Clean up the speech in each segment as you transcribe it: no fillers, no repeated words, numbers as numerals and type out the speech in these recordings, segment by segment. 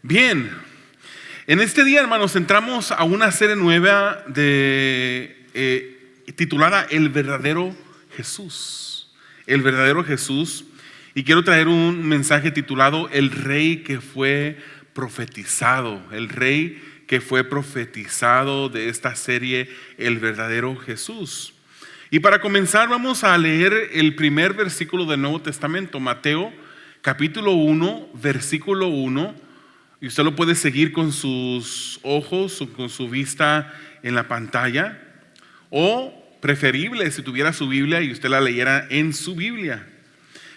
Bien, en este día, hermanos, entramos a una serie nueva titulada El verdadero Jesús. El verdadero Jesús. Y quiero traer un mensaje titulado El rey que fue profetizado. El rey que fue profetizado de esta serie, El verdadero Jesús. Y para comenzar vamos a leer el primer versículo del Nuevo Testamento, Mateo capítulo 1, versículo 1. Y usted lo puede seguir con sus ojos o con su vista en la pantalla. O preferible si tuviera su Biblia y usted la leyera en su Biblia.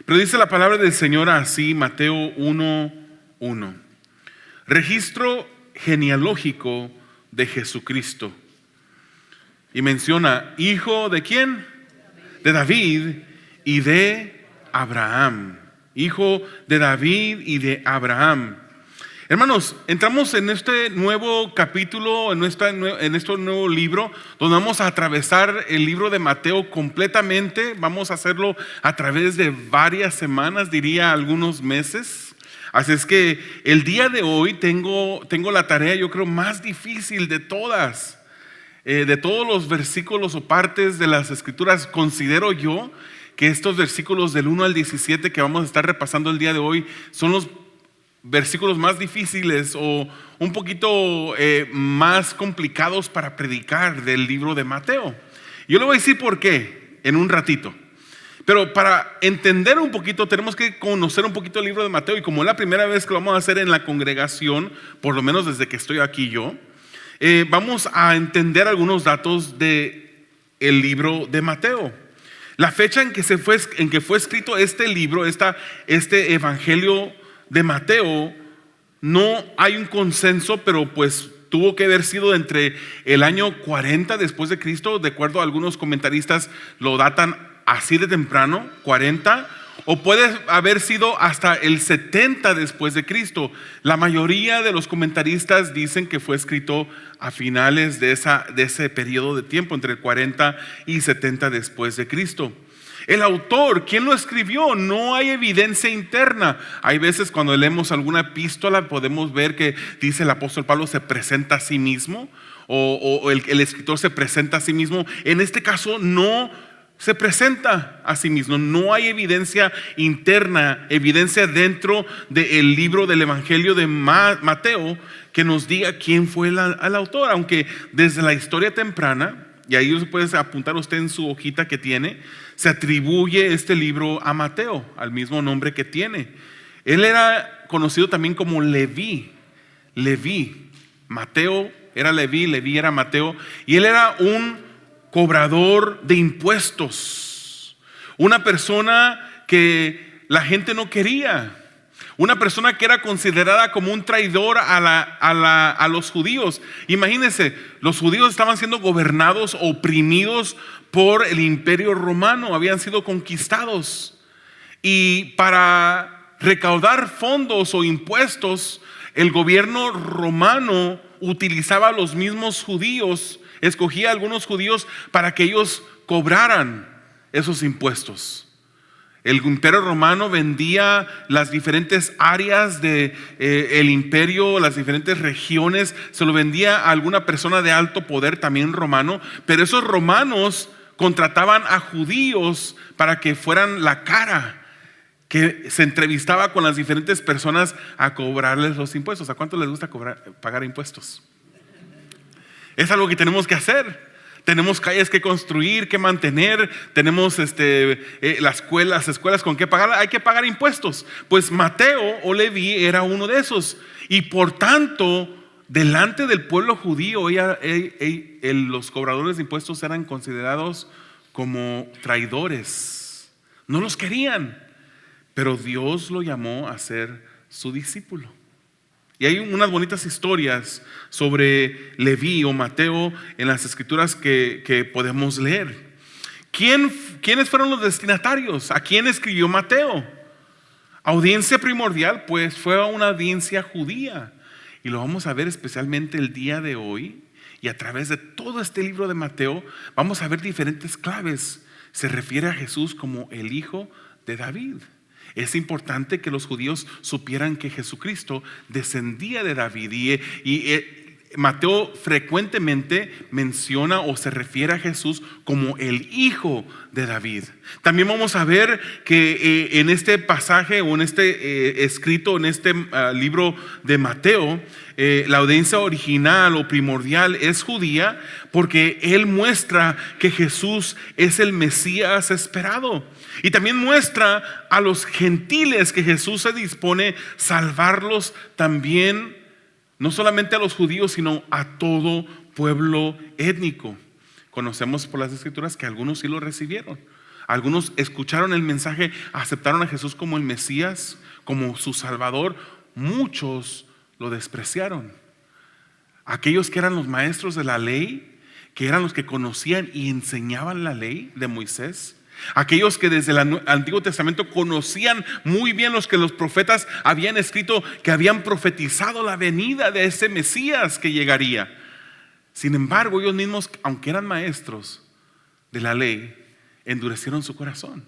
Pero dice la palabra del Señor así, Mateo 1:1. Registro genealógico de Jesucristo. Y menciona, ¿hijo de quién? De David y de Abraham. Hijo de David y de Abraham. Hermanos, entramos en este nuevo capítulo, en este nuevo libro, donde vamos a atravesar el libro de Mateo completamente. Vamos a hacerlo a través de varias semanas, diría algunos meses. Así es que el día de hoy tengo la tarea, yo creo, más difícil de todas. De todos los versículos o partes de las Escrituras, considero yo que estos versículos del 1 al 17 que vamos a estar repasando el día de hoy son los versículos más difíciles o un poquito más complicados para predicar del libro de Mateo. Yo le voy a decir por qué en un ratito. Pero para entender un poquito tenemos que conocer un poquito el libro de Mateo. Y como es la primera vez que lo vamos a hacer en la congregación, por lo menos desde que estoy aquí yo, vamos a entender algunos datos del libro de Mateo. La fecha en que fue escrito este libro, este evangelio de Mateo, no hay un consenso, pero pues tuvo que haber sido entre el año 40 después de Cristo. De acuerdo a algunos comentaristas lo datan así de temprano, 40, o puede haber sido hasta el 70 después de Cristo. La mayoría de los comentaristas dicen que fue escrito a finales de ese periodo de tiempo, entre el 40 y 70 después de Cristo. El autor, ¿quién lo escribió? No hay evidencia interna. Hay veces cuando leemos alguna epístola podemos ver que dice el apóstol Pablo se presenta a sí mismo o el escritor se presenta a sí mismo. En este caso no se presenta a sí mismo. No hay evidencia interna, evidencia dentro del libro del Evangelio de Mateo que nos diga quién fue el autor. Aunque desde la historia temprana, y ahí se puede apuntar usted en su hojita que tiene, se atribuye este libro a Mateo, al mismo nombre que tiene. Él era conocido también como Leví. Mateo era Leví era Mateo, y él era un cobrador de impuestos, una persona que la gente no quería, una persona que era considerada como un traidor a los judíos. Imagínense, los judíos estaban siendo gobernados, oprimidos por el imperio romano, habían sido conquistados, y para recaudar fondos o impuestos, el gobierno romano utilizaba a los mismos judíos, escogía a algunos judíos para que ellos cobraran esos impuestos. El imperio romano vendía las diferentes áreas del imperio, las diferentes regiones, se lo vendía a alguna persona de alto poder también romano, pero esos romanos contrataban a judíos para que fueran la cara que se entrevistaba con las diferentes personas a cobrarles los impuestos. ¿A cuánto les gusta pagar impuestos? Es algo que tenemos que hacer. Tenemos calles que construir, que mantener, tenemos las escuelas con que pagar, hay que pagar impuestos. Pues Mateo o Leví era uno de esos, y por tanto, delante del pueblo judío, los cobradores de impuestos eran considerados como traidores. No los querían, pero Dios lo llamó a ser su discípulo. Y hay unas bonitas historias sobre Leví o Mateo en las Escrituras que podemos leer. ¿Quiénes fueron los destinatarios? ¿A quién escribió Mateo? Audiencia primordial, pues fue una audiencia judía. Y lo vamos a ver especialmente el día de hoy. Y a través de todo este libro de Mateo vamos a ver diferentes claves. Se refiere a Jesús como el hijo de David. Es importante que los judíos supieran que Jesucristo descendía de David y Mateo frecuentemente menciona o se refiere a Jesús como el hijo de David. También vamos a ver que en este pasaje o en este escrito, en este libro de Mateo, la audiencia original o primordial es judía, porque él muestra que Jesús es el Mesías esperado. Y también muestra a los gentiles que Jesús se dispone a salvarlos también, no solamente a los judíos, sino a todo pueblo étnico. Conocemos por las escrituras que algunos sí lo recibieron. Algunos escucharon el mensaje, aceptaron a Jesús como el Mesías, como su Salvador. Muchos lo despreciaron. Aquellos que eran los maestros de la ley, que eran los que conocían y enseñaban la ley de Moisés, aquellos que desde el Antiguo Testamento conocían muy bien los que los profetas habían escrito, que habían profetizado la venida de ese Mesías que llegaría. Sin embargo, ellos mismos, aunque eran maestros de la ley, endurecieron su corazón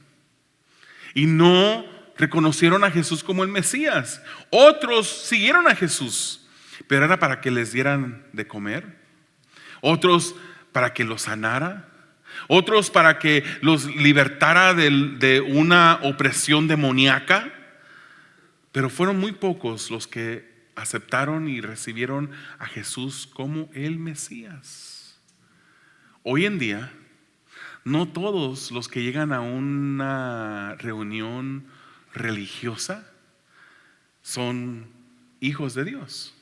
y no reconocieron a Jesús como el Mesías. Otros siguieron a Jesús, pero era para que les dieran de comer, otros para que los sanara, otros para que los libertara de una opresión demoníaca. Pero fueron muy pocos los que aceptaron y recibieron a Jesús como el Mesías. Hoy en día, no todos los que llegan a una reunión religiosa son hijos de Dios.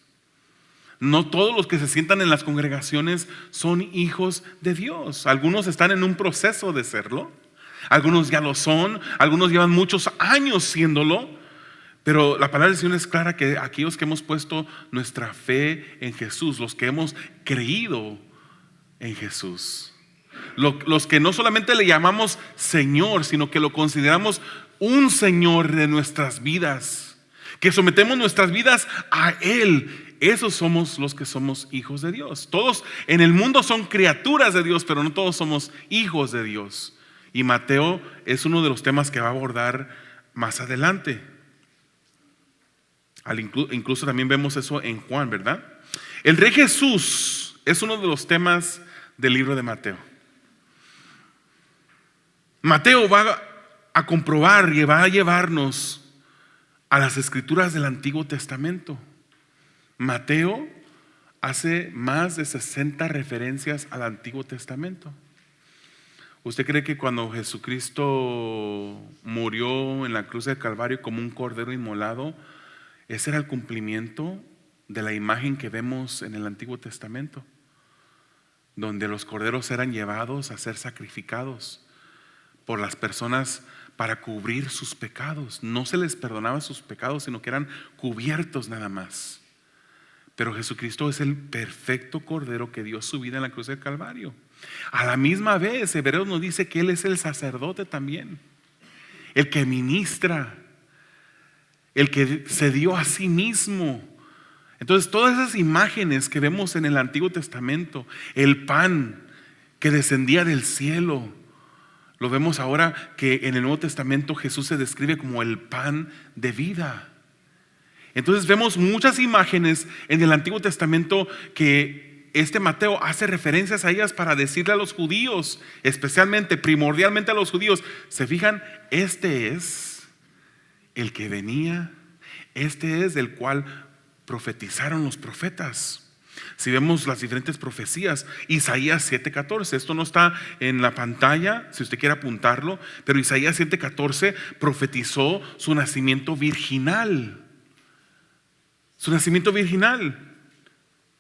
No todos los que se sientan en las congregaciones son hijos de Dios. Algunos están en un proceso de serlo, algunos ya lo son, algunos llevan muchos años siéndolo. Pero la palabra del Señor es clara, que aquellos que hemos puesto nuestra fe en Jesús, los que hemos creído en Jesús, los que no solamente le llamamos Señor, sino que lo consideramos un Señor de nuestras vidas, que sometemos nuestras vidas a Él, esos somos los que somos hijos de Dios. Todos en el mundo son criaturas de Dios, pero no todos somos hijos de Dios. Y Mateo es uno de los temas que va a abordar más adelante. Incluso también vemos eso en Juan, ¿verdad? El Rey Jesús es uno de los temas del libro de Mateo. Mateo va a comprobar y va a llevarnos a las escrituras del Antiguo Testamento. Mateo hace más de 60 referencias al Antiguo Testamento. ¿Usted cree que cuando Jesucristo murió en la cruz del Calvario como un cordero inmolado, ese era el cumplimiento de la imagen que vemos en el Antiguo Testamento, donde los corderos eran llevados a ser sacrificados por las personas para cubrir sus pecados? No se les perdonaba sus pecados, sino que eran cubiertos nada más. Pero Jesucristo es el perfecto cordero que dio su vida en la cruz del Calvario. A la misma vez, Hebreos nos dice que Él es el sacerdote también, el que ministra, el que se dio a sí mismo. Entonces, todas esas imágenes que vemos en el Antiguo Testamento, el pan que descendía del cielo, lo vemos ahora que en el Nuevo Testamento Jesús se describe como el pan de vida. Entonces vemos muchas imágenes en el Antiguo Testamento que Mateo hace referencias a ellas para decirle a los judíos, especialmente, primordialmente a los judíos: ¿se fijan? Este es el que venía, este es el cual profetizaron los profetas. Si vemos las diferentes profecías, Isaías 7:14, esto no está en la pantalla si usted quiere apuntarlo, pero Isaías 7:14 profetizó su nacimiento virginal. Su nacimiento virginal,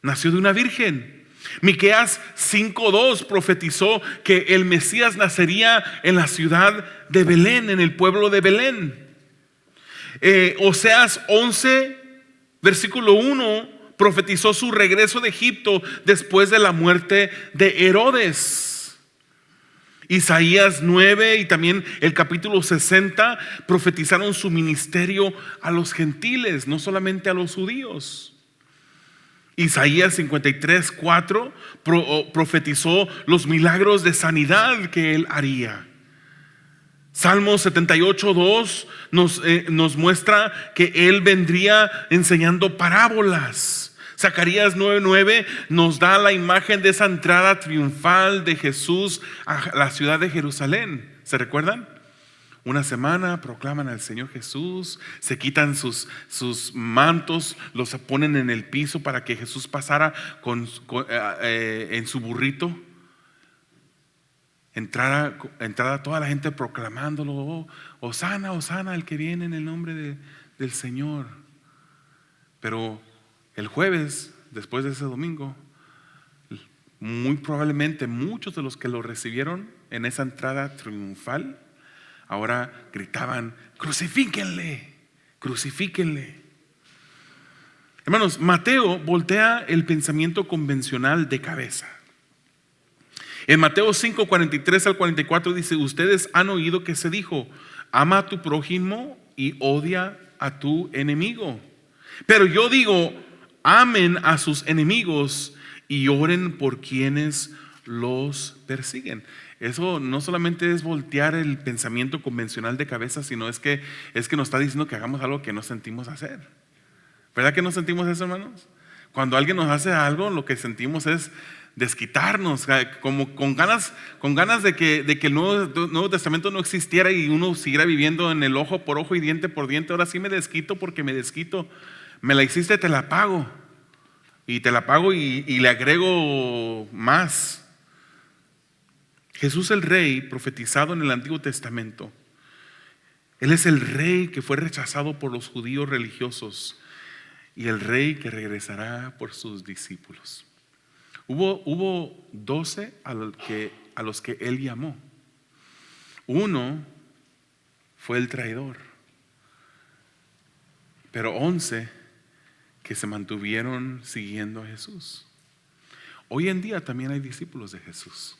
nació de una virgen. Miqueas 5:2 profetizó que el Mesías nacería en la ciudad de Belén, en el pueblo de Belén. Oseas 11 versículo 1 profetizó su regreso de Egipto después de la muerte de Herodes. Isaías 9 y también el capítulo 60 profetizaron su ministerio a los gentiles, no solamente a los judíos. Isaías 53:4 profetizó los milagros de sanidad que él haría. Salmo 78:2 nos muestra que Él vendría enseñando parábolas. Zacarías 9:9 nos da la imagen de esa entrada triunfal de Jesús a la ciudad de Jerusalén. ¿Se recuerdan? Una semana proclaman al Señor Jesús, se quitan sus mantos, los ponen en el piso para que Jesús pasara en su burrito. Entrada toda la gente proclamándolo: oh, Hosana, Hosana, el que viene en el nombre del Señor. Pero el jueves, después de ese domingo, muy probablemente muchos de los que lo recibieron en esa entrada triunfal ahora gritaban: crucifíquenle, crucifíquenle. Hermanos, Mateo voltea el pensamiento convencional de cabeza. En Mateo 5:43-44 dice: ustedes han oído que se dijo, ama a tu prójimo y odia a tu enemigo. Pero yo digo, amen a sus enemigos y oren por quienes los persiguen. Eso no solamente es voltear el pensamiento convencional de cabeza, sino es que nos está diciendo que hagamos algo que no sentimos hacer. ¿Verdad que no sentimos eso, hermanos? Cuando alguien nos hace algo, lo que sentimos es desquitarnos, como con ganas de que el Nuevo Testamento no existiera y uno siguiera viviendo en el ojo por ojo y diente por diente. Ahora sí me desquito porque me desquito. Me la hiciste, te la pago. Y te la pago y le agrego más. Jesús el Rey, profetizado en el Antiguo Testamento, Él es el Rey que fue rechazado por los judíos religiosos y el Rey que regresará por sus discípulos. Hubo 12 a los que Él llamó. Uno fue el traidor, pero 11 que se mantuvieron siguiendo a Jesús. Hoy en día también hay discípulos de Jesús.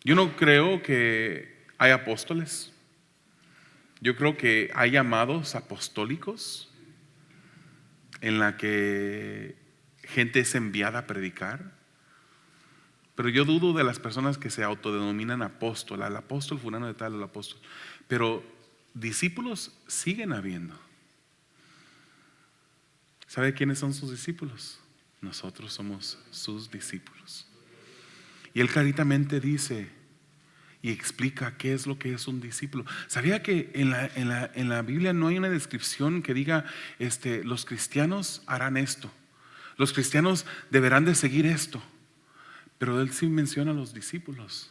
Yo no creo que hay apóstoles. Yo creo que hay llamados apostólicos en la que gente es enviada a predicar. Pero yo dudo de las personas que se autodenominan apóstol. El apóstol fulano de tal, el apóstol. Pero discípulos siguen habiendo. ¿Sabe quiénes son sus discípulos? Nosotros somos sus discípulos. Y Él claritamente dice y explica qué es lo que es un discípulo. ¿Sabía que en la Biblia no hay una descripción que diga los cristianos harán esto, los cristianos deberán de seguir esto? Pero Él sí menciona a los discípulos.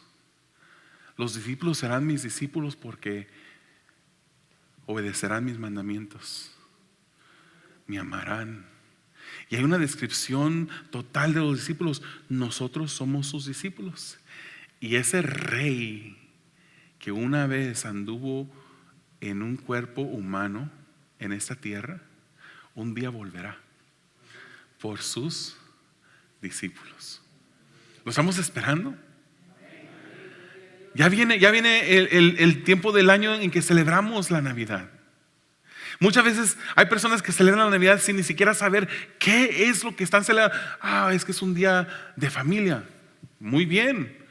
Los discípulos serán mis discípulos porque obedecerán mis mandamientos, me amarán. Y hay una descripción total de los discípulos. Nosotros somos sus discípulos. Y ese Rey que una vez anduvo en un cuerpo humano en esta tierra, un día volverá por sus discípulos. ¿Lo estamos esperando? Ya viene el tiempo del año en que celebramos la Navidad. Muchas veces hay personas que celebran la Navidad sin ni siquiera saber qué es lo que están celebrando. Es que es un día de familia. Muy bien.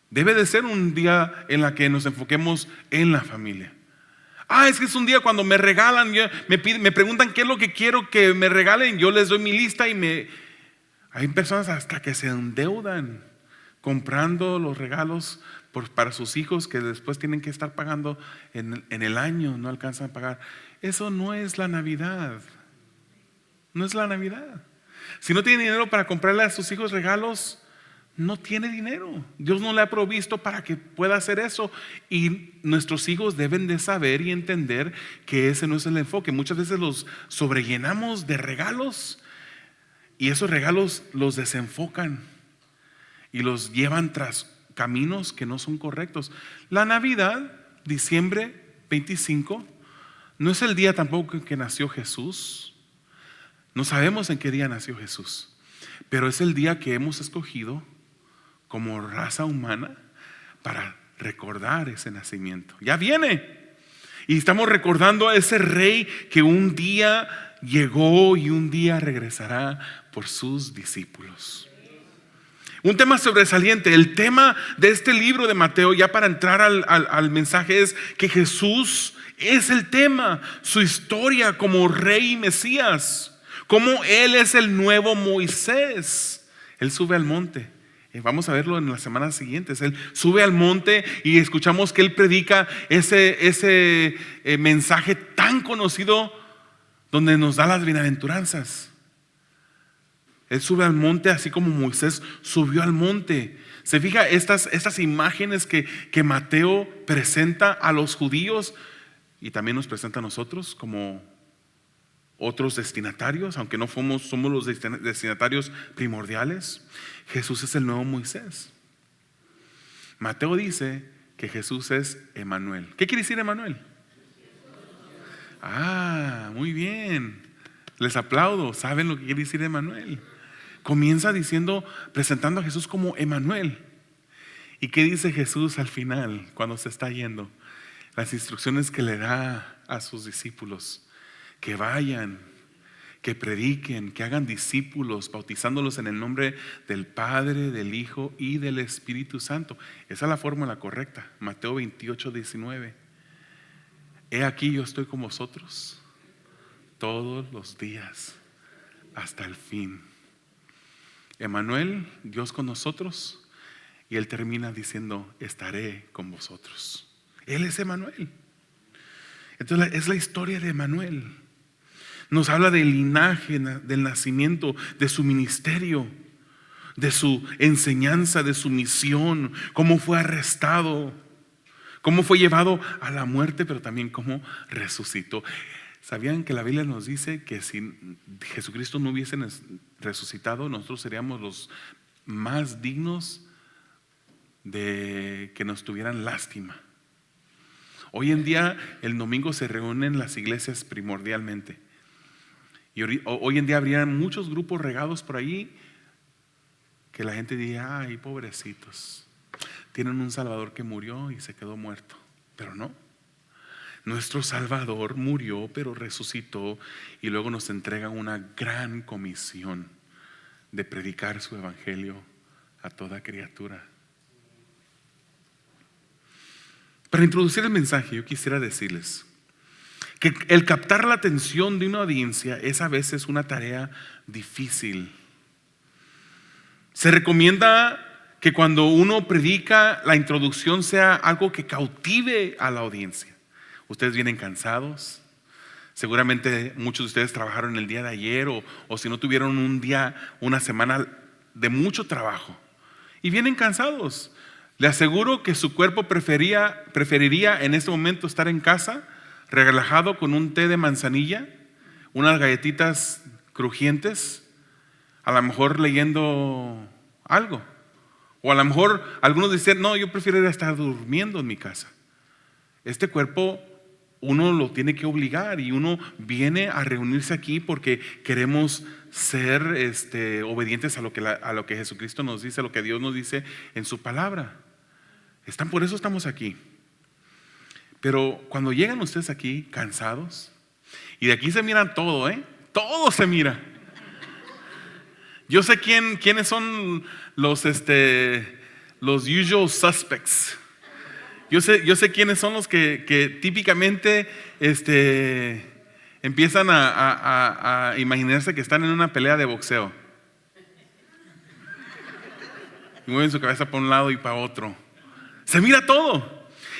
Debe de ser un día en la que nos enfoquemos en la familia. Es que es un día cuando me regalan, me preguntan qué es lo que quiero que me regalen. Yo les doy mi lista y hay personas hasta que se endeudan comprando los regalos para sus hijos que después tienen que estar pagando en el año, no alcanzan a pagar. Eso no es la Navidad. No es la Navidad. Si no tiene dinero para comprarle a sus hijos regalos, no tiene dinero. Dios no le ha provisto para que pueda hacer eso. Y nuestros hijos deben de saber y entender que ese no es el enfoque. Muchas veces los sobrellenamos de regalos y esos regalos los desenfocan y los llevan tras caminos que no son correctos. La Navidad, diciembre 25, no es el día tampoco en que nació Jesús. No sabemos en qué día nació Jesús, pero es el día que hemos escogido como raza humana para recordar ese nacimiento. Ya viene. Y estamos recordando a ese Rey que un día llegó y un día regresará por sus discípulos. Un tema sobresaliente. El tema de este libro de Mateo, ya para entrar al mensaje, es que Jesús es el tema, su historia como rey y Mesías, como Él es el nuevo Moisés. Él sube al monte. Vamos a verlo en las semanas siguientes. Él sube al monte y escuchamos que Él predica ese mensaje tan conocido donde nos da las bienaventuranzas. Él sube al monte así como Moisés subió al monte. Se fija estas imágenes que Mateo presenta a los judíos y también nos presenta a nosotros como otros destinatarios, aunque no somos los destinatarios primordiales. Jesús es el nuevo Moisés. Mateo dice que Jesús es Emmanuel. ¿Qué quiere decir Emmanuel? Muy bien. Les aplaudo. ¿Saben lo que quiere decir Emmanuel? Comienza presentando a Jesús como Emmanuel. ¿Y qué dice Jesús al final cuando se está yendo? Las instrucciones que le da a sus discípulos: que vayan, que prediquen, que hagan discípulos, bautizándolos en el nombre del Padre, del Hijo y del Espíritu Santo. Esa es la fórmula correcta. Mateo 28:19. He aquí, yo estoy con vosotros todos los días hasta el fin. Emmanuel, Dios con nosotros. Y Él termina diciendo: estaré con vosotros. Él es Emmanuel. Entonces es la historia de Emmanuel. Nos habla del linaje, del nacimiento, de su ministerio, de su enseñanza, de su misión, cómo fue arrestado, cómo fue llevado a la muerte, pero también cómo resucitó. ¿Sabían que la Biblia nos dice que si Jesucristo no hubiese resucitado, nosotros seríamos los más dignos de que nos tuvieran lástima? Hoy en día el domingo se reúnen las iglesias primordialmente. Y hoy en día habrían muchos grupos regados por ahí que la gente diría: ay, pobrecitos, tienen un Salvador que murió y se quedó muerto. Pero no, nuestro Salvador murió pero resucitó y luego nos entrega una gran comisión de predicar su evangelio a toda criatura. Para introducir el mensaje, yo quisiera decirles que el captar la atención de una audiencia es a veces una tarea difícil. Se recomienda que cuando uno predica, la introducción sea algo que cautive a la audiencia. Ustedes vienen cansados. Seguramente muchos de ustedes trabajaron el día de ayer o si no tuvieron una semana de mucho trabajo y vienen cansados. Le aseguro que su cuerpo preferiría en este momento estar en casa, relajado con un té de manzanilla, unas galletitas crujientes, a lo mejor leyendo algo. O a lo mejor algunos dicen: no, yo prefiero estar durmiendo en mi casa. Este cuerpo uno lo tiene que obligar y uno viene a reunirse aquí porque queremos ser obedientes a lo que Jesucristo nos dice, a lo que Dios nos dice en su palabra. Por eso estamos aquí. Pero cuando llegan ustedes aquí cansados, y de aquí se miran todo, todo se mira. Yo sé quiénes son los usual suspects. Yo sé quiénes son los que típicamente empiezan a imaginarse que están en una pelea de boxeo y mueven su cabeza para un lado y para otro. Se mira todo.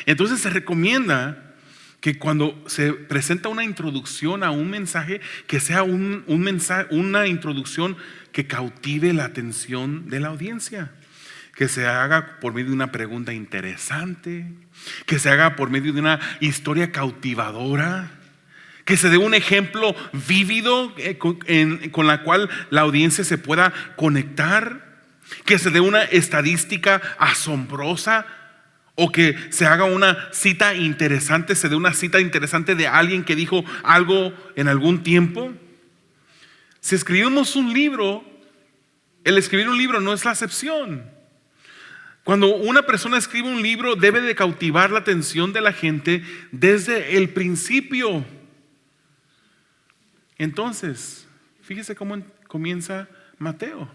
Entonces se recomienda que cuando se presenta una introducción a un mensaje, que sea una introducción que cautive la atención de la audiencia, que se haga por medio de una pregunta interesante, que se haga por medio de una historia cautivadora, que se dé un ejemplo vívido con la cual la audiencia se pueda conectar, que se dé una estadística asombrosa, o que se haga una cita interesante, se dé una cita interesante de alguien que dijo algo en algún tiempo. Si escribimos un libro, el escribir un libro no es la excepción. Cuando una persona escribe un libro, debe de cautivar la atención de la gente desde el principio. Entonces, fíjese cómo comienza Mateo.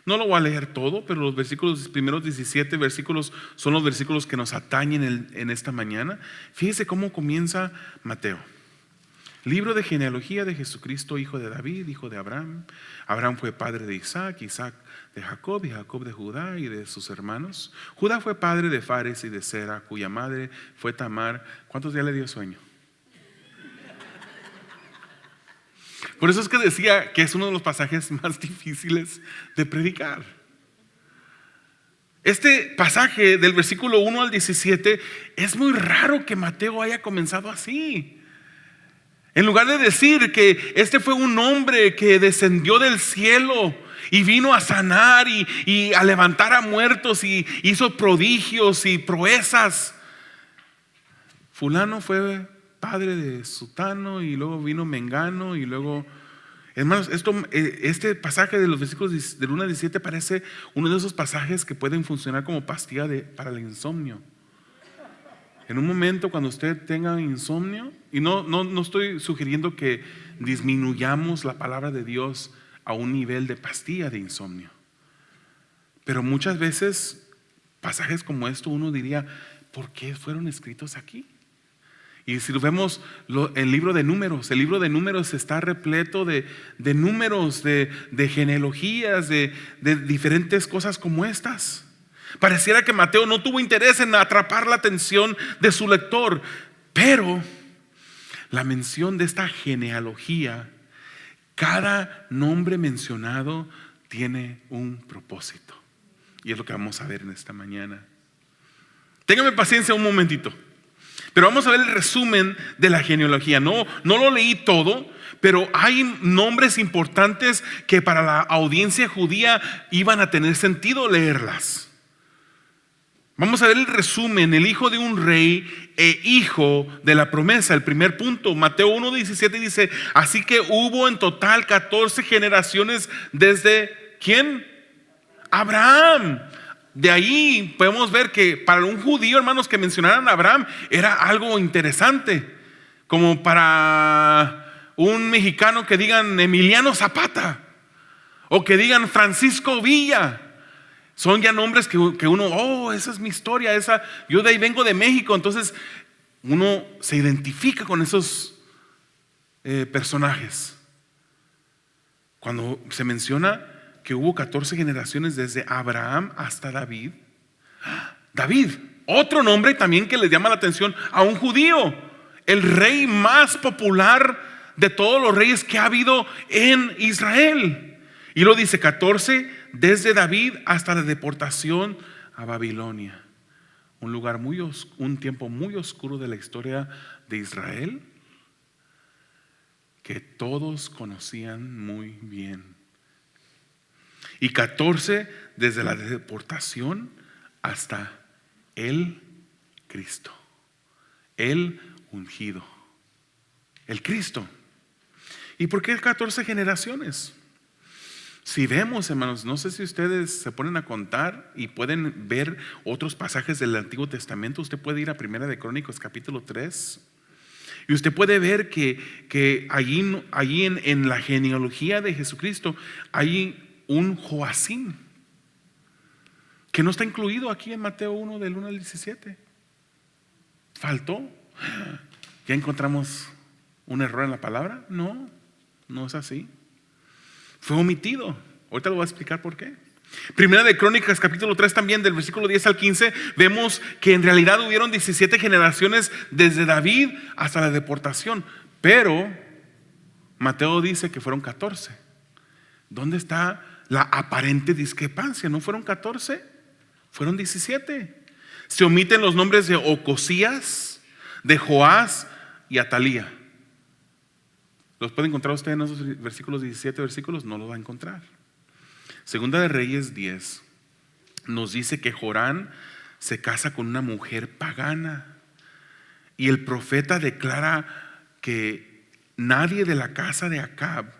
No lo voy a leer todo, pero los primeros 17 versículos son los versículos que nos atañen en esta mañana. Fíjese cómo comienza Mateo. Libro de genealogía de Jesucristo, hijo de David, hijo de Abraham. Abraham fue padre de Isaac, Isaac de Jacob y Jacob de Judá y de sus hermanos. Judá fue padre de Fares y de Sera, cuya madre fue Tamar. ¿Cuántos días le dio sueño? Por eso es que decía que es uno de los pasajes más difíciles de predicar. Este pasaje del versículo 1 al 17 es muy raro que Mateo haya comenzado así. En lugar de decir que este fue un hombre que descendió del cielo y vino a sanar y a levantar a muertos y hizo prodigios y proezas. Fulano fue padre de Sutano y luego vino Mengano y luego... Hermanos, este pasaje de los versículos del 1 al 17 parece uno de esos pasajes que pueden funcionar como pastilla para el insomnio. En un momento cuando usted tenga insomnio, y no estoy sugiriendo que disminuyamos la palabra de Dios a un nivel de pastilla de insomnio, pero muchas veces pasajes como esto uno diría, ¿por qué fueron escritos aquí? Y si lo vemos el libro de números está repleto de números, de genealogías, de diferentes cosas como estas. Pareciera que Mateo no tuvo interés en atrapar la atención de su lector, pero la mención de esta genealogía, cada nombre mencionado tiene un propósito, y es lo que vamos a ver en esta mañana. Téngame paciencia un momentito, pero vamos a ver el resumen de la genealogía. No lo leí todo, pero hay nombres importantes que para la audiencia judía iban a tener sentido leerlas. Vamos a ver el resumen: el hijo de un rey e hijo de la promesa. El primer punto, Mateo 1:17 dice: así que hubo en total 14 generaciones desde ¿quién? Abraham. De ahí podemos ver que para un judío, hermanos, que mencionaran a Abraham era algo interesante, como para un mexicano que digan Emiliano Zapata o que digan Francisco Villa. Son ya nombres que uno, esa es mi historia, yo de ahí vengo, de México. Entonces uno se identifica con esos personajes. Cuando se menciona que hubo 14 generaciones desde Abraham hasta David. David, otro nombre también que le llama la atención a un judío, el rey más popular de todos los reyes que ha habido en Israel. Y lo dice 14 desde David hasta la deportación a Babilonia. Un tiempo muy oscuro de la historia de Israel que todos conocían muy bien. Y 14 desde la deportación hasta el Cristo, el ungido, el Cristo. ¿Y por qué 14 generaciones? Si vemos, hermanos, no sé si ustedes se ponen a contar y pueden ver otros pasajes del Antiguo Testamento. Usted puede ir a Primera de Crónicas capítulo 3 y usted puede ver que allí en la genealogía de Jesucristo hay un Joacim que no está incluido aquí en Mateo 1 del 1 al 17. Faltó. ¿Ya encontramos un error en la palabra? No es así. Fue omitido. Ahorita lo voy a explicar por qué. Primera de Crónicas capítulo 3 también, del versículo 10 al 15, vemos que en realidad hubieron 17 generaciones desde David hasta la deportación, pero Mateo dice que fueron 14. ¿Dónde está la aparente discrepancia? ¿No fueron 14? Fueron 17. Se omiten los nombres de Ocosías, de Joás y Atalía. ¿Los puede encontrar usted en esos versículos, 17 versículos? No los va a encontrar. Segunda de Reyes 10 nos dice que Jorán se casa con una mujer pagana, y el profeta declara que nadie de la casa de Acab,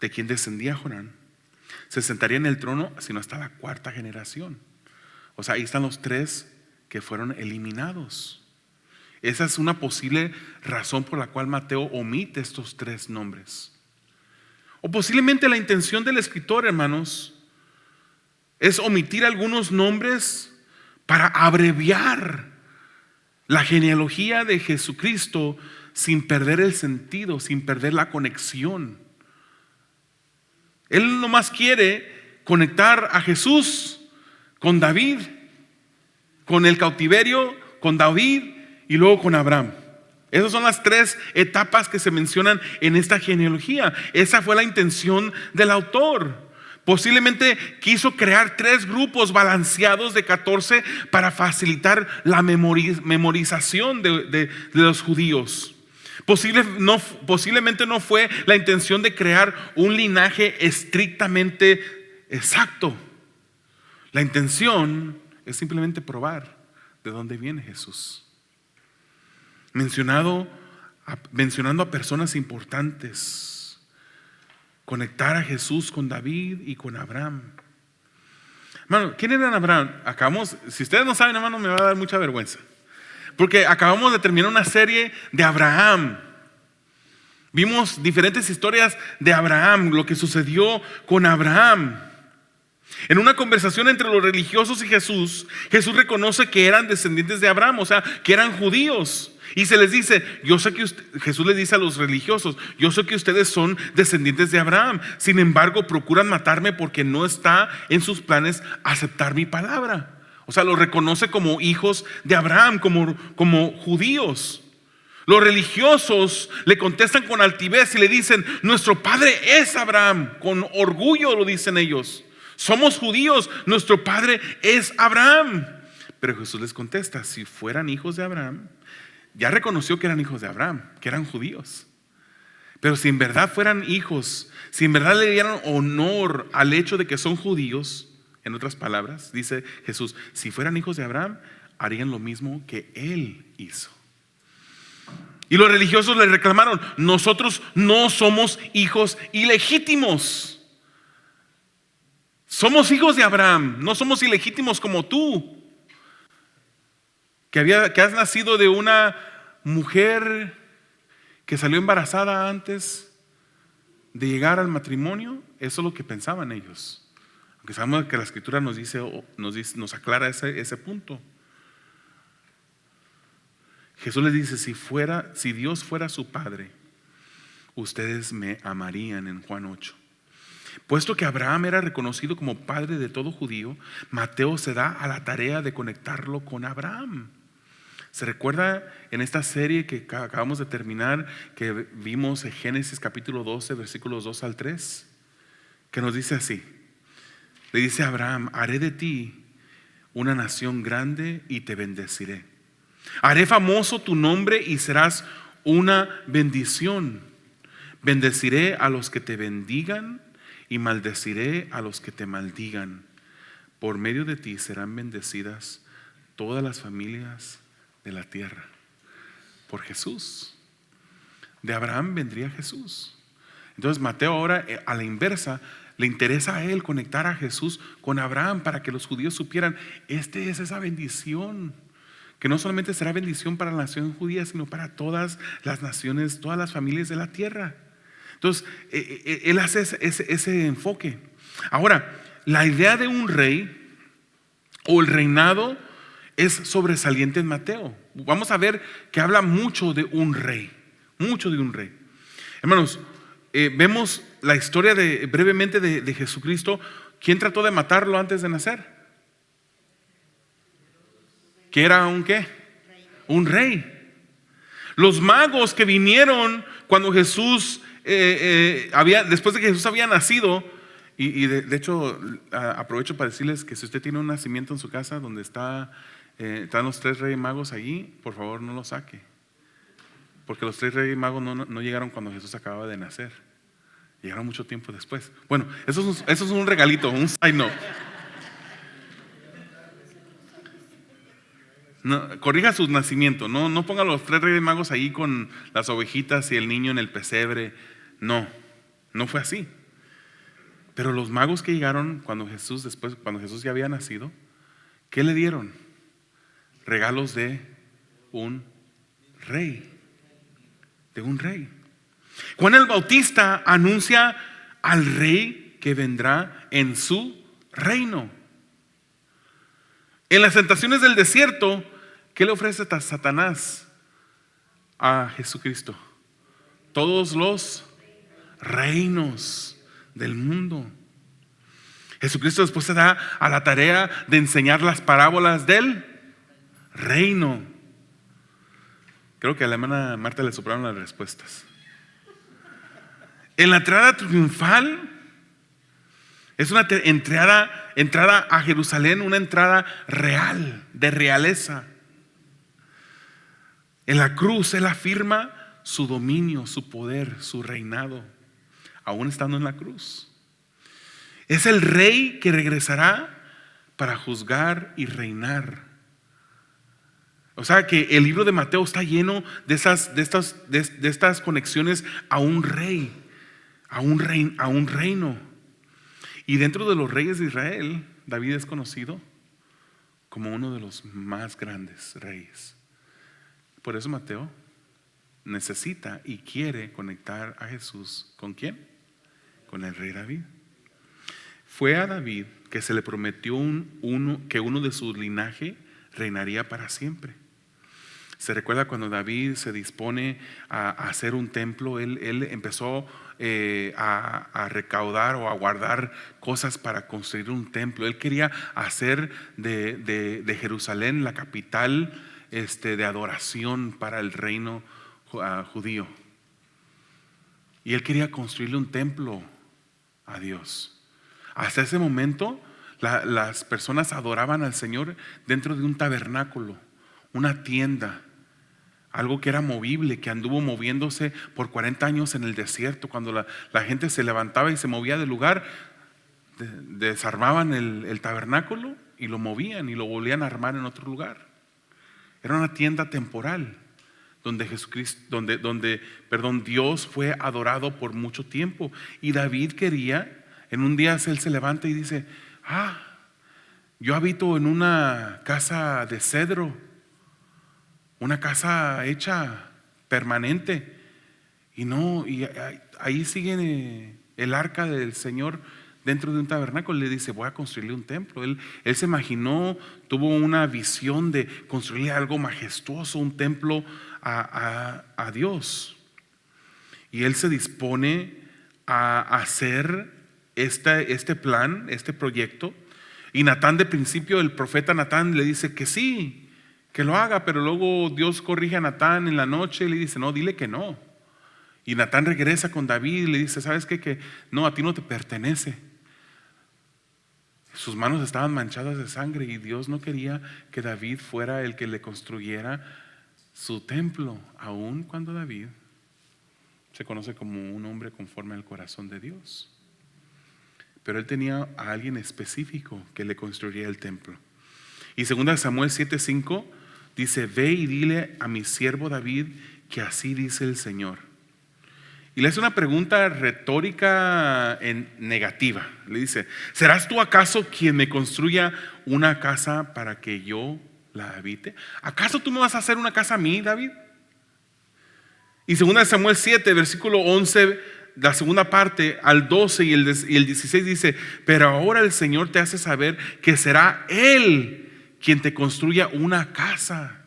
de quien descendía Jorán, se sentaría en el trono sino hasta la 4ª generación. O sea, ahí están los 3 que fueron eliminados. Esa es una posible razón por la cual Mateo omite estos 3 nombres. O posiblemente la intención del escritor, hermanos, es omitir algunos nombres para abreviar la genealogía de Jesucristo sin perder el sentido, sin perder la conexión. Él nomás quiere conectar a Jesús con David, con el cautiverio, con David y luego con Abraham. Esas son las tres etapas que se mencionan en esta genealogía. Esa fue la intención del autor. Posiblemente quiso crear tres grupos balanceados de 14 para facilitar la memorización de los judíos. Posiblemente no fue la intención de crear un linaje estrictamente exacto. La intención es simplemente probar de dónde viene Jesús. Mencionando a personas importantes, conectar a Jesús con David y con Abraham. Hermano, ¿quién era Abraham? Si ustedes no saben, hermano, me va a dar mucha vergüenza, porque acabamos de terminar una serie de Abraham. Vimos diferentes historias de Abraham, lo que sucedió con Abraham. En una conversación entre los religiosos y Jesús, Jesús reconoce que eran descendientes de Abraham, o sea, que eran judíos. Y se les dice, Jesús les dice a los religiosos, yo sé que ustedes son descendientes de Abraham, sin embargo procuran matarme porque no está en sus planes aceptar mi palabra. O sea, los reconoce como hijos de Abraham, como judíos. Los religiosos le contestan con altivez y le dicen, nuestro padre es Abraham. Con orgullo lo dicen ellos. Somos judíos, nuestro padre es Abraham. Pero Jesús les contesta, si fueran hijos de Abraham, ya reconoció que eran hijos de Abraham, que eran judíos. Pero si en verdad fueran hijos, si en verdad le dieran honor al hecho de que son judíos, en otras palabras, dice Jesús, si fueran hijos de Abraham, harían lo mismo que él hizo. Y los religiosos le reclamaron, nosotros no somos hijos ilegítimos. Somos hijos de Abraham, no somos ilegítimos como tú. Que has nacido de una mujer que salió embarazada antes de llegar al matrimonio. Eso es lo que pensaban ellos. Aunque sabemos que la Escritura nos aclara ese punto. Jesús les dice, si Dios fuera su padre, ustedes me amarían en Juan 8. Puesto que Abraham era reconocido como padre de todo judío, Mateo se da a la tarea de conectarlo con Abraham. ¿Se recuerda en esta serie que acabamos de terminar, que vimos en Génesis capítulo 12, versículos 2 al 3? Que nos dice así. Le dice a Abraham, haré de ti una nación grande y te bendeciré. Haré famoso tu nombre y serás una bendición. Bendeciré a los que te bendigan y maldeciré a los que te maldigan. Por medio de ti serán bendecidas todas las familias de la tierra. Por Jesús. De Abraham vendría Jesús. Entonces Mateo ahora a la inversa le interesa a él conectar a Jesús con Abraham para que los judíos supieran, es esa bendición, que no solamente será bendición para la nación judía, sino para todas las naciones, todas las familias de la tierra. Entonces él hace ese enfoque. Ahora, la idea de un rey o el reinado es sobresaliente en Mateo. Vamos a ver que habla mucho de un rey, mucho de un rey. Hermanos, vemos la historia brevemente de Jesucristo. ¿Quién trató de matarlo antes de nacer? ¿Que era un qué? Un rey. Los magos que vinieron cuando Jesús después de que Jesús había nacido, y de hecho aprovecho para decirles que si usted tiene un nacimiento en su casa donde están los tres reyes magos allí, por favor no lo saque, porque los tres reyes magos no llegaron cuando Jesús acababa de nacer, llegaron mucho tiempo después. Bueno, eso es un regalito, un side note. No, corrija su nacimiento, no ponga los tres reyes magos ahí con las ovejitas y el niño en el pesebre. No fue así. Pero los magos que llegaron cuando Jesús ya había nacido, ¿qué le dieron? Regalos de un rey. De un rey. Juan el Bautista anuncia al rey que vendrá en su reino. En las tentaciones del desierto, ¿qué le ofrece Satanás a Jesucristo? Todos los reinos del mundo. Jesucristo después se da a la tarea de enseñar las parábolas del reino. Creo que a la hermana Marta le soplaron las respuestas. En la entrada triunfal es una entrada a Jerusalén, una entrada real, de realeza. En la cruz Él afirma su dominio, su poder, su reinado, aún estando en la cruz. Es el rey que regresará para juzgar y reinar. O sea que el libro de Mateo está lleno de estas conexiones a un rey, a un reino. Y dentro de los reyes de Israel, David es conocido como uno de los más grandes reyes. Por eso Mateo necesita y quiere conectar a Jesús. ¿Con quién? Con el rey David. Fue a David que se le prometió que uno de su linaje reinaría para siempre. Se recuerda cuando David se dispone a hacer un templo, él empezó a recaudar o a guardar cosas para construir un templo. Él quería hacer de Jerusalén la capital de adoración para el reino judío. Y él quería construirle un templo a Dios. Hasta ese momento las personas adoraban al Señor dentro de un tabernáculo, una tienda, algo que era movible, que anduvo moviéndose por 40 años en el desierto. Cuando la gente se levantaba y se movía del lugar, desarmaban el tabernáculo y lo movían y lo volvían a armar en otro lugar. Era una tienda temporal donde Dios fue adorado por mucho tiempo. Y David quería, en un día él se levanta y dice: yo habito en una casa de cedro, una casa hecha permanente, y ahí sigue el arca del Señor dentro de un tabernáculo. Le dice: voy a construirle un templo. Él se imaginó, tuvo una visión de construirle algo majestuoso, un templo a Dios. Y él se dispone a hacer este plan, este proyecto. Y Natán, de principio, el profeta Natán le dice que sí, que lo haga, pero luego Dios corrige a Natán en la noche y le dice: no, dile que no. Y Natán regresa con David y le dice: ¿sabes qué? Que no, a ti no te pertenece. Sus manos estaban manchadas de sangre y Dios no quería que David fuera el que le construyera su templo, aun cuando David se conoce como un hombre conforme al corazón de Dios. Pero él tenía a alguien específico que le construiría el templo. Y 2 Samuel 7:5 dice: ve y dile a mi siervo David que así dice el Señor. Y le hace una pregunta retórica negativa. Le dice: ¿serás tú acaso quien me construya una casa para que yo la habite? ¿Acaso tú me vas a hacer una casa a mí, David? Y 2 Samuel 7, versículo 11, la segunda parte, al 12 y el 16 dice: pero ahora el Señor te hace saber que será Él quien te construya una casa.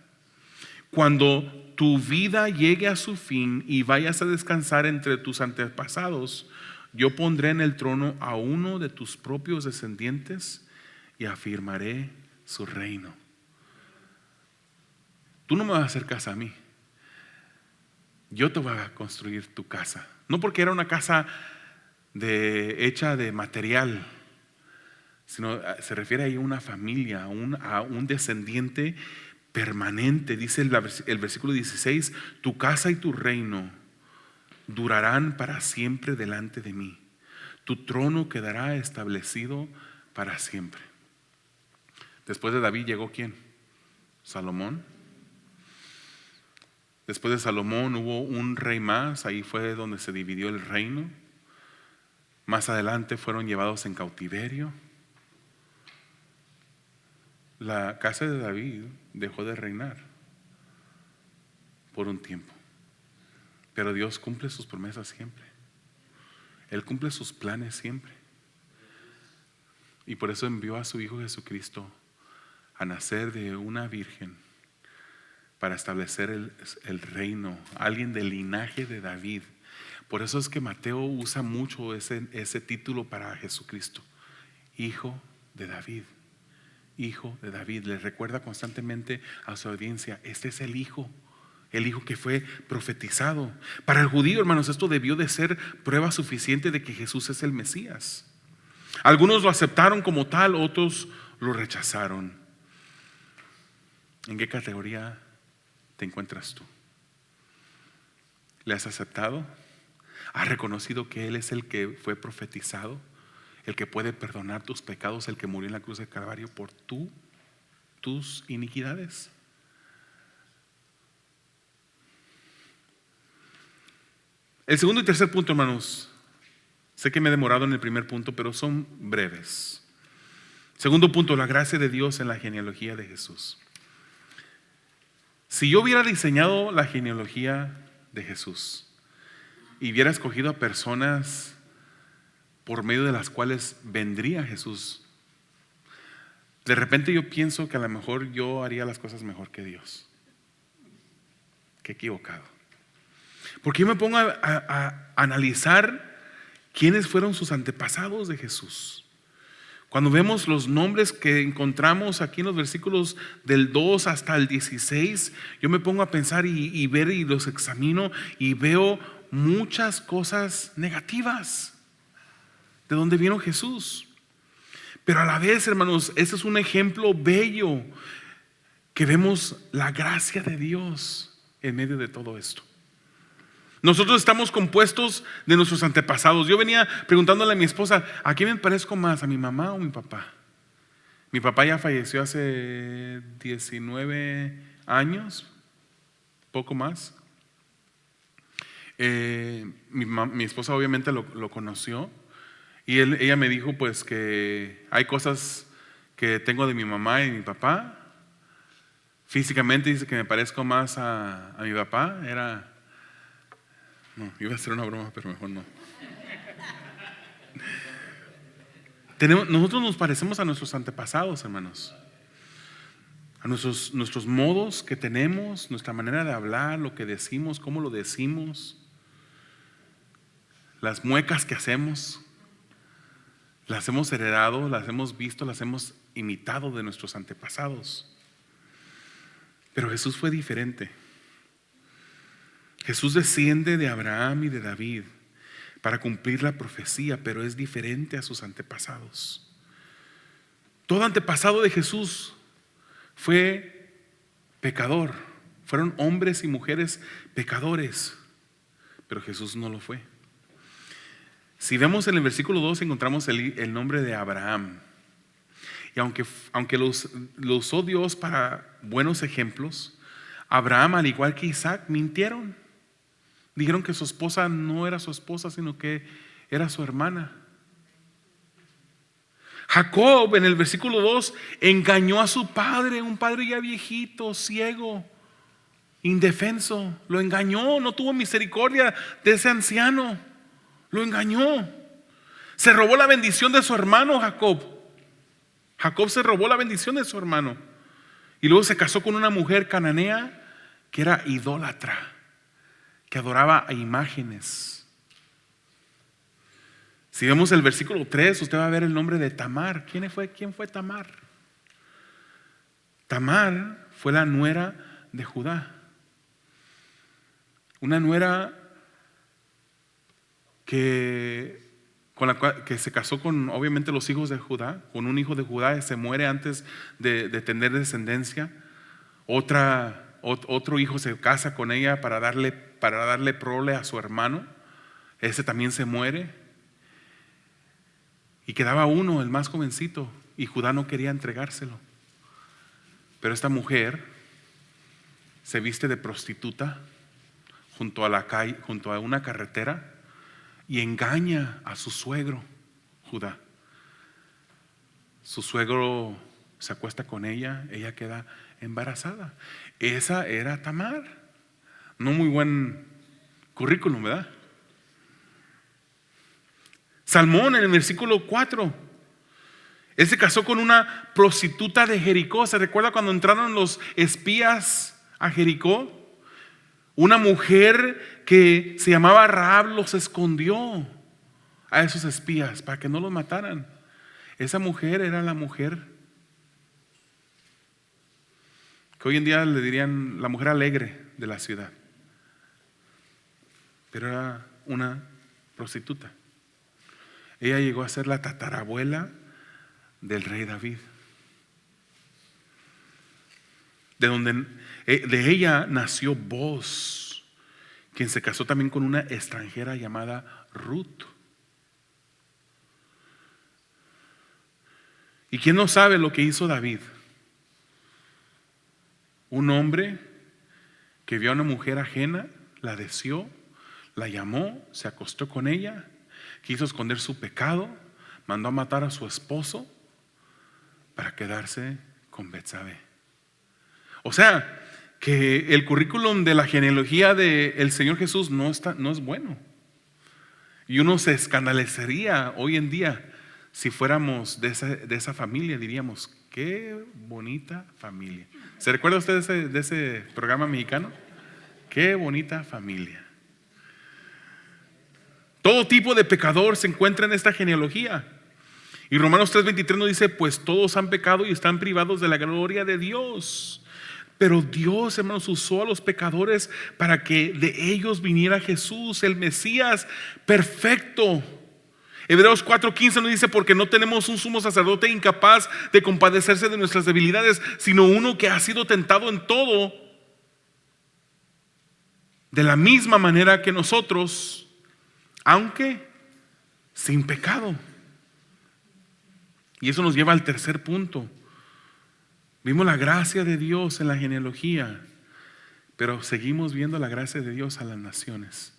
Cuando tu vida llegue a su fin y vayas a descansar entre tus antepasados, yo pondré en el trono a uno de tus propios descendientes y afirmaré su reino. Tú no me vas a hacer casa a mí, yo te voy a construir tu casa. No porque era una casa hecha de material, sino se refiere ahí a una familia, a un descendiente permanente. Dice el versículo 16: tu casa y tu reino durarán para siempre delante de mí, tu trono quedará establecido para siempre. Después de David llegó ¿quién? Salomón. Después de Salomón hubo un rey más, ahí fue donde se dividió el reino. Más adelante fueron llevados en cautiverio. La casa de David dejó de reinar por un tiempo, pero Dios cumple sus promesas siempre. Él cumple sus planes siempre, y por eso envió a su Hijo Jesucristo a nacer de una virgen para establecer el reino, alguien del linaje de David. Por eso es que Mateo usa mucho ese título para Jesucristo, Hijo de David. Hijo de David. Le recuerda constantemente a su audiencia, este es el Hijo que fue profetizado. Para el judío, hermanos, esto debió de ser prueba suficiente de que Jesús es el Mesías. Algunos lo aceptaron como tal, otros lo rechazaron. ¿En qué categoría te encuentras tú? ¿Le has aceptado? ¿Has reconocido que Él es el que fue profetizado? El que puede perdonar tus pecados, el que murió en la cruz del Calvario por tus iniquidades. El segundo y tercer punto, hermanos, sé que me he demorado en el primer punto, pero son breves. Segundo punto, la gracia de Dios en la genealogía de Jesús. Si yo hubiera diseñado la genealogía de Jesús y hubiera escogido a personas por medio de las cuales vendría Jesús, de repente yo pienso que a lo mejor yo haría las cosas mejor que Dios. Qué equivocado. Porque yo me pongo a analizar quiénes fueron sus antepasados de Jesús. Cuando vemos los nombres que encontramos aquí en los versículos del 2 hasta el 16, yo me pongo a pensar y ver y los examino y veo muchas cosas negativas de dónde vino Jesús. Pero a la vez, hermanos, ese es un ejemplo bello que vemos la gracia de Dios en medio de todo esto. Nosotros estamos compuestos de nuestros antepasados. Yo venía preguntándole a mi esposa, ¿a quién me parezco más? ¿A mi mamá o a mi papá? Mi papá ya falleció hace 19 años, poco más. Mi esposa obviamente lo conoció. Y ella me dijo pues que hay cosas que tengo de mi mamá y de mi papá. Físicamente dice que me parezco más a mi papá. No, iba a hacer una broma, pero mejor no. Nosotros nos parecemos a nuestros antepasados, hermanos. A nuestros modos que tenemos, nuestra manera de hablar, lo que decimos, cómo lo decimos, las muecas que hacemos. Las hemos heredado, las hemos visto, las hemos imitado de nuestros antepasados. Pero Jesús fue diferente. Jesús desciende de Abraham y de David para cumplir la profecía, pero es diferente a sus antepasados. Todo antepasado de Jesús fue pecador. Fueron hombres y mujeres pecadores, pero Jesús no lo fue. Si vemos en el versículo 2 encontramos el nombre de Abraham. Y aunque lo usó Dios para buenos ejemplos, Abraham, al igual que Isaac, mintieron. Dijeron que su esposa no era su esposa, sino que era su hermana. Jacob, en el versículo 2, engañó a su padre, un padre ya viejito, ciego, indefenso. Lo engañó, no tuvo misericordia de ese anciano. Lo engañó. Se robó la bendición de su hermano Jacob. Jacob se robó la bendición de su hermano. Y luego se casó con una mujer cananea que era idólatra, que adoraba a imágenes. Si vemos el versículo 3, usted va a ver el nombre de Tamar. ¿Quién fue Tamar? Tamar fue la nuera de Judá. Una nuera que se casó con obviamente los hijos de Judá. Con un hijo de Judá se muere antes de tener descendencia. Otro hijo se casa con ella para darle prole a su hermano. Ese también se muere. Y quedaba uno, el más jovencito, y Judá no quería entregárselo. Pero esta mujer se viste de prostituta junto a la calle, junto a una carretera, y engaña a su suegro, Judá. Su suegro se acuesta con ella, ella queda embarazada. Esa era Tamar. No muy buen currículum, ¿verdad? Salmón, en el versículo 4, Él se casó con una prostituta de Jericó. ¿Se recuerda cuando entraron los espías a Jericó? Una mujer que se llamaba Rahab los escondió a esos espías para que no los mataran. Esa mujer era la mujer que hoy en día le dirían la mujer alegre de la ciudad, pero era una prostituta. Ella llegó a ser la tatarabuela del rey David, de ella nació Boaz, quien se casó también con una extranjera llamada Ruth. ¿Y quién no sabe lo que hizo David? Un hombre que vio a una mujer ajena, la deseó, la llamó, se acostó con ella, quiso esconder su pecado, mandó a matar a su esposo para quedarse con Betsabé. O sea, que el currículum de la genealogía del Señor Jesús no es bueno. Y uno se escandalizaría hoy en día si fuéramos de esa familia. Diríamos, qué bonita familia. ¿Se recuerda usted de ese programa mexicano? Qué bonita familia. Todo tipo de pecador se encuentra en esta genealogía. Y Romanos 3:23 nos dice, pues todos han pecado y están privados de la gloria de Dios. Pero Dios, hermanos, usó a los pecadores para que de ellos viniera Jesús, el Mesías perfecto. Hebreos 4:15 nos dice, porque no tenemos un sumo sacerdote incapaz de compadecerse de nuestras debilidades, sino uno que ha sido tentado en todo de la misma manera que nosotros, aunque sin pecado. Y eso nos lleva al tercer punto. Vimos la gracia de Dios en la genealogía, pero seguimos viendo la gracia de Dios a las naciones.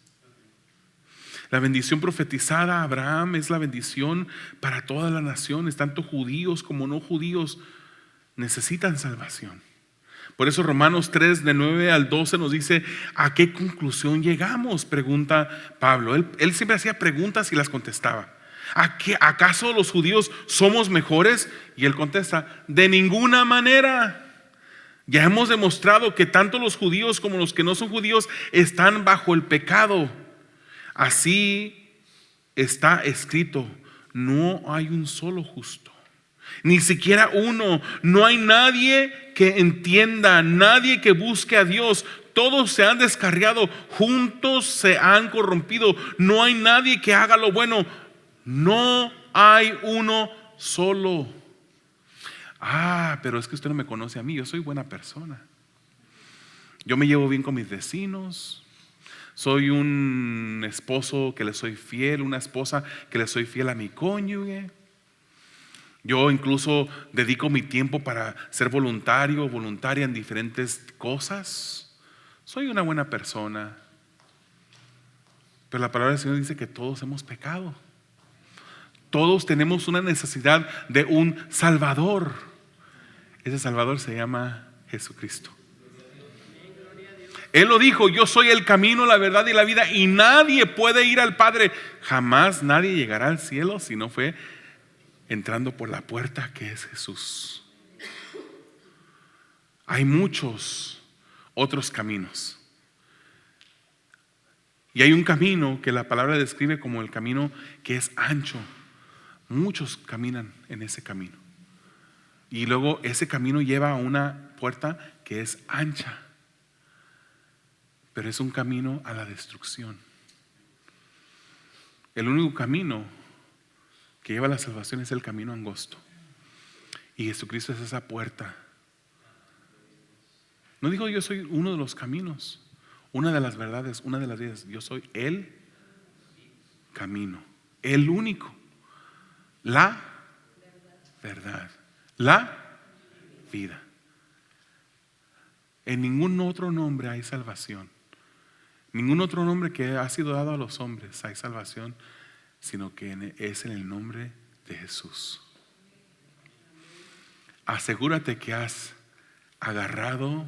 La bendición profetizada a Abraham es la bendición para todas las naciones, tanto judíos como no judíos necesitan salvación. Por eso Romanos 3, de 9 al 12 nos dice, ¿a qué conclusión llegamos? Pregunta Pablo. Él siempre hacía preguntas y las contestaba. ¿Acaso los judíos somos mejores? Y él contesta, de ninguna manera. Ya hemos demostrado que tanto los judíos como los que no son judíos están bajo el pecado. Así está escrito, no hay un solo justo, ni siquiera uno. No hay nadie que entienda, nadie que busque a Dios. Todos se han descarriado, juntos se han corrompido. No hay nadie que haga lo bueno. No hay uno solo. Pero es que usted no me conoce a mí. Yo soy buena persona. Yo me llevo bien con mis vecinos. Soy un esposo que le soy fiel, una esposa que le soy fiel a mi cónyuge. Yo incluso dedico mi tiempo para ser voluntario o voluntaria en diferentes cosas. Soy una buena persona. Pero la palabra del Señor dice que todos hemos pecado. Todos tenemos una necesidad de un Salvador. Ese Salvador se llama Jesucristo. Él lo dijo, yo soy el camino, la verdad y la vida, y nadie puede ir al Padre. Jamás nadie llegará al cielo si no fue entrando por la puerta que es Jesús. Hay muchos otros caminos. Y hay un camino que la palabra describe como el camino que es ancho. Muchos caminan en ese camino. Y luego ese camino lleva a una puerta que es ancha. Pero es un camino a la destrucción. El único camino que lleva a la salvación es el camino angosto. Y Jesucristo es esa puerta. No digo yo soy uno de los caminos, una de las verdades, una de las vidas. Yo soy el camino, el único, la verdad, la vida. En ningún otro nombre hay salvación. Ningún otro nombre que ha sido dado a los hombres hay salvación, sino que es en el nombre de Jesús. Asegúrate que has agarrado,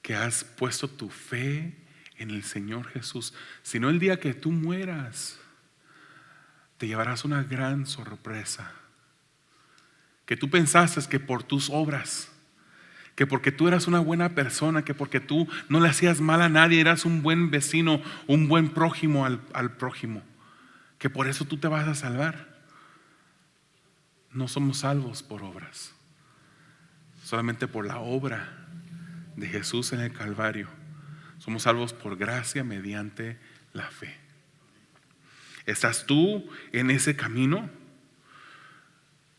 que has puesto tu fe en el Señor Jesús. Si no, el día que tú mueras, te llevarás una gran sorpresa. que tú pensaste que por tus obras, que porque tú eras una buena persona, que porque tú no le hacías mal a nadie, eras un buen vecino, un buen prójimo al prójimo, que por eso tú te vas a salvar. No somos salvos por obras, solamente por la obra de Jesús en el Calvario. Somos salvos por gracia mediante la fe. ¿Estás tú en ese camino?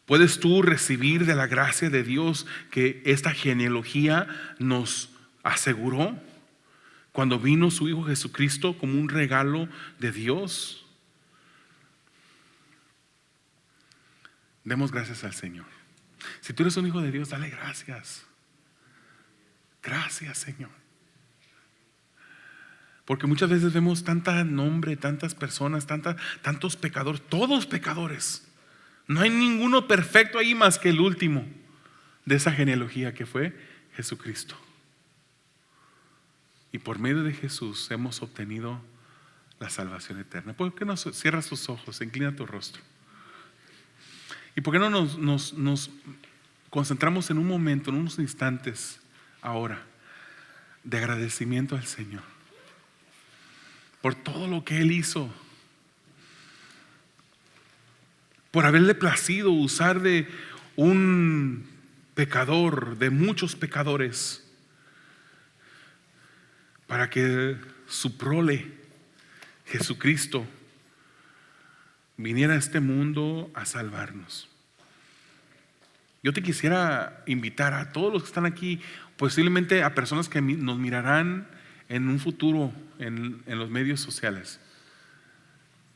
¿Puedes tú recibir de la gracia de Dios que esta genealogía nos aseguró cuando vino su Hijo Jesucristo como un regalo de Dios? Demos gracias al Señor. Si tú eres un hijo de Dios, dale gracias. Gracias, Señor. Porque muchas veces vemos tanta nombre, tantas personas, tantos pecadores, todos pecadores. No hay ninguno perfecto ahí más que el último de esa genealogía que fue Jesucristo. Y por medio de Jesús hemos obtenido la salvación eterna. ¿Por qué no cierras tus ojos, inclina tu rostro? ¿Y por qué no nos concentramos en un momento, en unos instantes ahora, de agradecimiento al Señor por todo lo que Él hizo, por haberle placido usar de un pecador, de muchos pecadores, para que su prole, Jesucristo, viniera a este mundo a salvarnos? Yo te quisiera invitar a todos los que están aquí, posiblemente a personas que nos mirarán en un futuro en los medios sociales.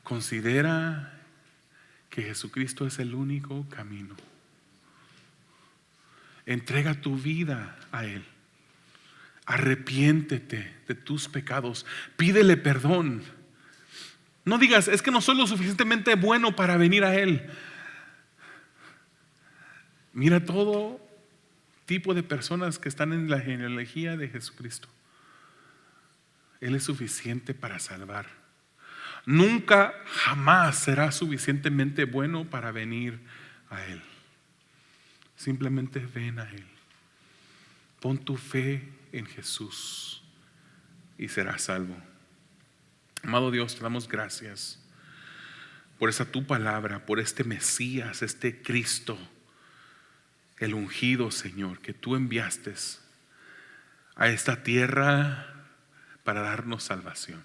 Considera que Jesucristo es el único camino. Entrega tu vida a Él. Arrepiéntete de tus pecados. Pídele perdón. No digas, es que no soy lo suficientemente bueno para venir a Él. Mira todo tipo de personas que están en la genealogía de Jesucristo. Él es suficiente para salvar. Nunca, jamás será suficientemente bueno para venir a Él. Simplemente ven a Él. Pon tu fe en Jesús y serás salvo. Amado Dios, te damos gracias por esa tu palabra, por este Mesías, este Cristo, el ungido, Señor, que tú enviaste a esta tierra para darnos salvación.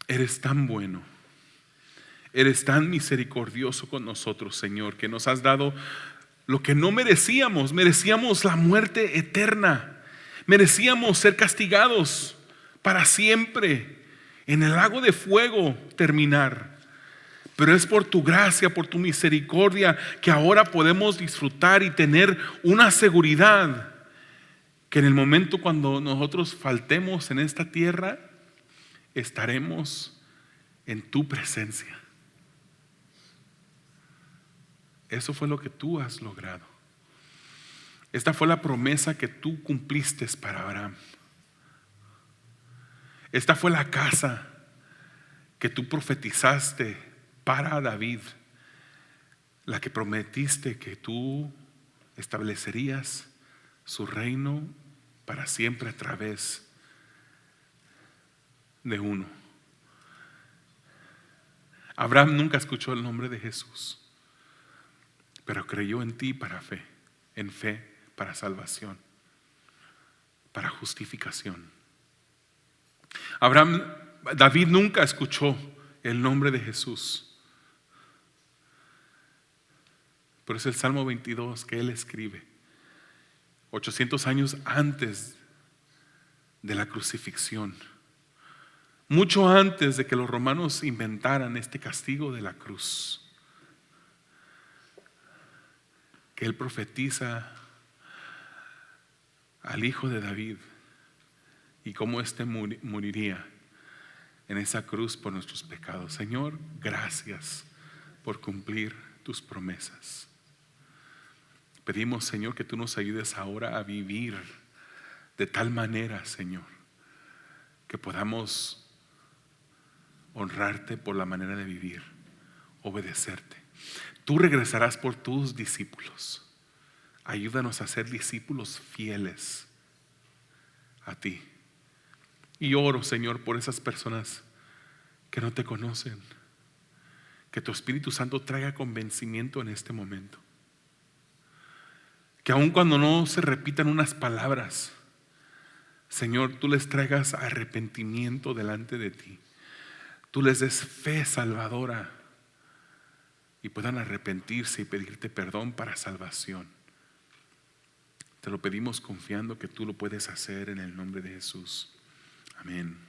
Eres tan bueno, eres tan misericordioso con nosotros, Señor, que nos has dado lo que no merecíamos. Merecíamos la muerte eterna, merecíamos ser castigados para siempre, en el lago de fuego terminar. Pero es por tu gracia, por tu misericordia, que ahora podemos disfrutar y tener una seguridad que en el momento cuando nosotros faltemos en esta tierra, estaremos en tu presencia. Eso fue lo que tú has logrado. Esta fue la promesa que tú cumpliste para Abraham. Esta fue la casa que tú profetizaste para David, la que prometiste que tú establecerías su reino para siempre a través de uno. Abraham nunca escuchó el nombre de Jesús, pero creyó en ti para fe, en fe para salvación, para justificación. David nunca escuchó el nombre de Jesús, pero es el Salmo 22 que él escribe 800 años antes de la crucifixión, mucho antes de que los romanos inventaran este castigo de la cruz, que él profetiza al hijo de David y cómo éste moriría en esa cruz por nuestros pecados. Señor, gracias por cumplir tus promesas. Pedimos, Señor, que tú nos ayudes ahora a vivir de tal manera, Señor, que podamos honrarte por la manera de vivir, obedecerte. Tú regresarás por tus discípulos. Ayúdanos a ser discípulos fieles a ti. Y oro, Señor, por esas personas que no te conocen. Que tu Espíritu Santo traiga convencimiento en este momento. Que aun cuando no se repitan unas palabras, Señor, tú les traigas arrepentimiento delante de ti. Tú les des fe salvadora y puedan arrepentirse y pedirte perdón para salvación. Te lo pedimos confiando que tú lo puedes hacer en el nombre de Jesús. Amén.